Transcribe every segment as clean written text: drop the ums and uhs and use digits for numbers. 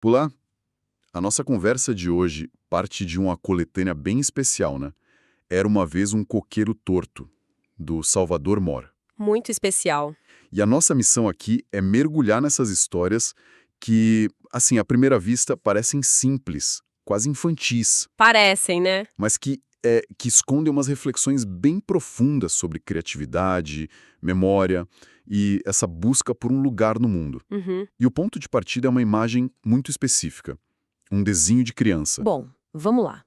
Pula, a nossa conversa de hoje parte de uma coletânea bem especial, né? Era uma vez um coqueiro torto, do Salvador Mora. Muito especial. E a nossa missão aqui é mergulhar nessas histórias que, assim, à primeira vista, parecem simples, quase infantis, Parecem, né? mas que escondem umas reflexões bem profundas sobre criatividade, memória e essa busca por um lugar no mundo. Uhum. E o ponto de partida é uma imagem muito específica, um desenho de criança. Bom, vamos lá.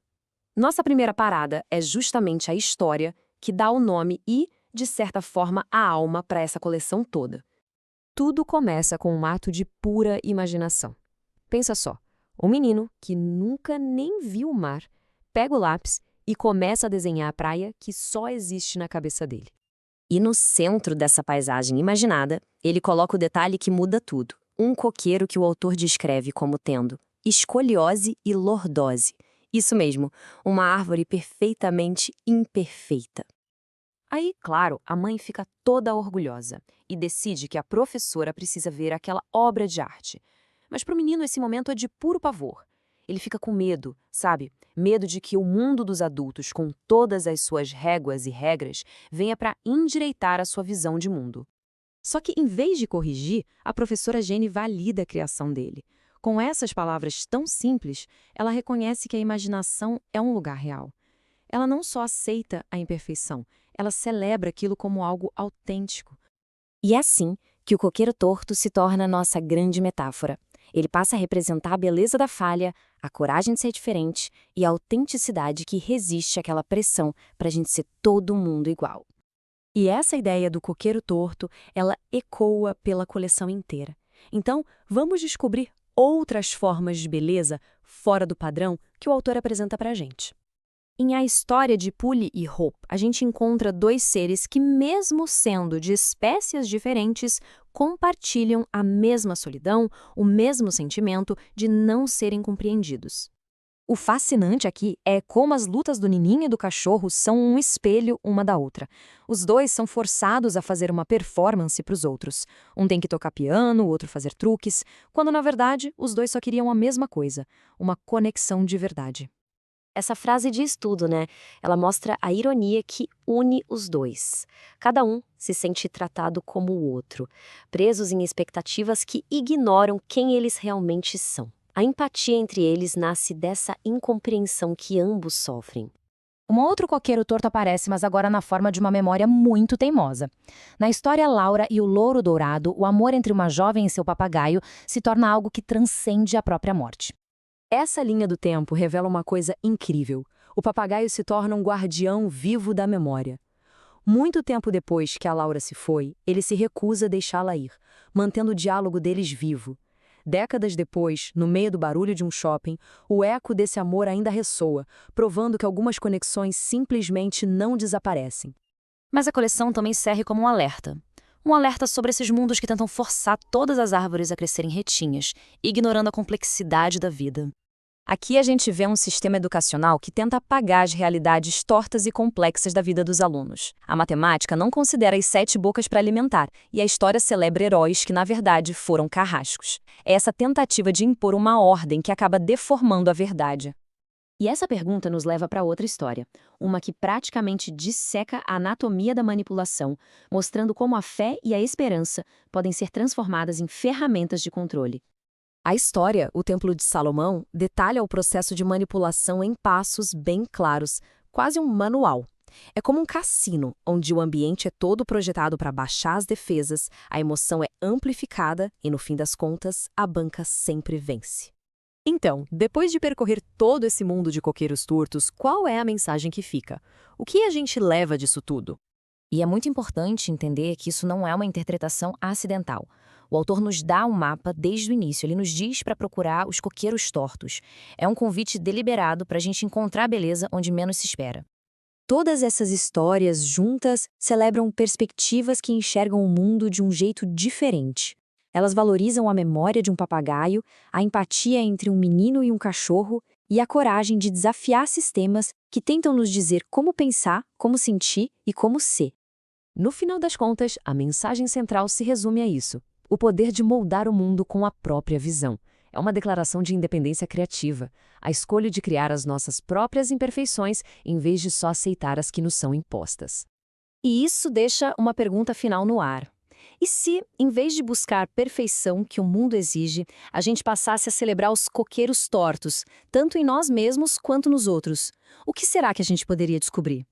Nossa primeira parada é justamente a história que dá o nome e, de certa forma, a alma para essa coleção toda. Tudo começa com um ato de pura imaginação. Pensa só, um menino que nunca nem viu o mar, pega o lápis e começa a desenhar a praia que só existe na cabeça dele. E no centro dessa paisagem imaginada, ele coloca o detalhe que muda tudo. Um coqueiro que o autor descreve como tendo escoliose e lordose. Isso mesmo, uma árvore perfeitamente imperfeita. Aí, claro, a mãe fica toda orgulhosa e decide que a professora precisa ver aquela obra de arte. Mas para o menino esse momento é de puro pavor. Ele fica com medo, sabe? Medo de que o mundo dos adultos, com todas as suas réguas e regras, venha para endireitar a sua visão de mundo. Só que, em vez de corrigir, a professora Jenny valida a criação dele. Com essas palavras tão simples, ela reconhece que a imaginação é um lugar real. Ela não só aceita a imperfeição, ela celebra aquilo como algo autêntico. E é assim que o coqueiro torto se torna a nossa grande metáfora. Ele passa a representar a beleza da falha, a coragem de ser diferente e a autenticidade que resiste àquela pressão para a gente ser todo mundo igual. E essa ideia do coqueiro torto, ela ecoa pela coleção inteira. Então, vamos descobrir outras formas de beleza fora do padrão que o autor apresenta para a gente. Em A História de Polly e Hope, a gente encontra dois seres que, mesmo sendo de espécies diferentes, compartilham a mesma solidão, o mesmo sentimento de não serem compreendidos. O fascinante aqui é como as lutas do nininho e do cachorro são um espelho uma da outra. Os dois são forçados a fazer uma performance para os outros. Um tem que tocar piano, o outro fazer truques, quando na verdade os dois só queriam a mesma coisa, uma conexão de verdade. Essa frase diz tudo, né? Ela mostra a ironia que une os dois. Cada um se sente tratado como o outro, presos em expectativas que ignoram quem eles realmente são. A empatia entre eles nasce dessa incompreensão que ambos sofrem. Um outro coqueiro torto aparece, mas agora na forma de uma memória muito teimosa. Na história Laura e o Louro Dourado, o amor entre uma jovem e seu papagaio se torna algo que transcende a própria morte. Essa linha do tempo revela uma coisa incrível. O papagaio se torna um guardião vivo da memória. Muito tempo depois que a Laura se foi, ele se recusa a deixá-la ir, mantendo o diálogo deles vivo. Décadas depois, no meio do barulho de um shopping, o eco desse amor ainda ressoa, provando que algumas conexões simplesmente não desaparecem. Mas a coleção também serve como um alerta. Um alerta sobre esses mundos que tentam forçar todas as árvores a crescerem retinhas, ignorando a complexidade da vida. Aqui a gente vê um sistema educacional que tenta apagar as realidades tortas e complexas da vida dos alunos. A matemática não considera as 7 bocas para alimentar, e a história celebra heróis que, na verdade, foram carrascos. É essa tentativa de impor uma ordem que acaba deformando a verdade. E essa pergunta nos leva para outra história, uma que praticamente disseca a anatomia da manipulação, mostrando como a fé e a esperança podem ser transformadas em ferramentas de controle. A história, O Templo de Salomão, detalha o processo de manipulação em passos bem claros, quase um manual. É como um cassino, onde o ambiente é todo projetado para baixar as defesas, a emoção é amplificada e, no fim das contas, a banca sempre vence. Então, depois de percorrer todo esse mundo de coqueiros tortos, qual é a mensagem que fica? O que a gente leva disso tudo? E é muito importante entender que isso não é uma interpretação acidental. O autor nos dá um mapa desde o início, ele nos diz para procurar os coqueiros tortos. É um convite deliberado para a gente encontrar a beleza onde menos se espera. Todas essas histórias juntas celebram perspectivas que enxergam o mundo de um jeito diferente. Elas valorizam a memória de um papagaio, a empatia entre um menino e um cachorro e a coragem de desafiar sistemas que tentam nos dizer como pensar, como sentir e como ser. No final das contas, a mensagem central se resume a isso: o poder de moldar o mundo com a própria visão. É uma declaração de independência criativa, a escolha de criar as nossas próprias imperfeições em vez de só aceitar as que nos são impostas. E isso deixa uma pergunta final no ar. E se, em vez de buscar perfeição que o mundo exige, a gente passasse a celebrar os coqueiros tortos, tanto em nós mesmos quanto nos outros? O que será que a gente poderia descobrir?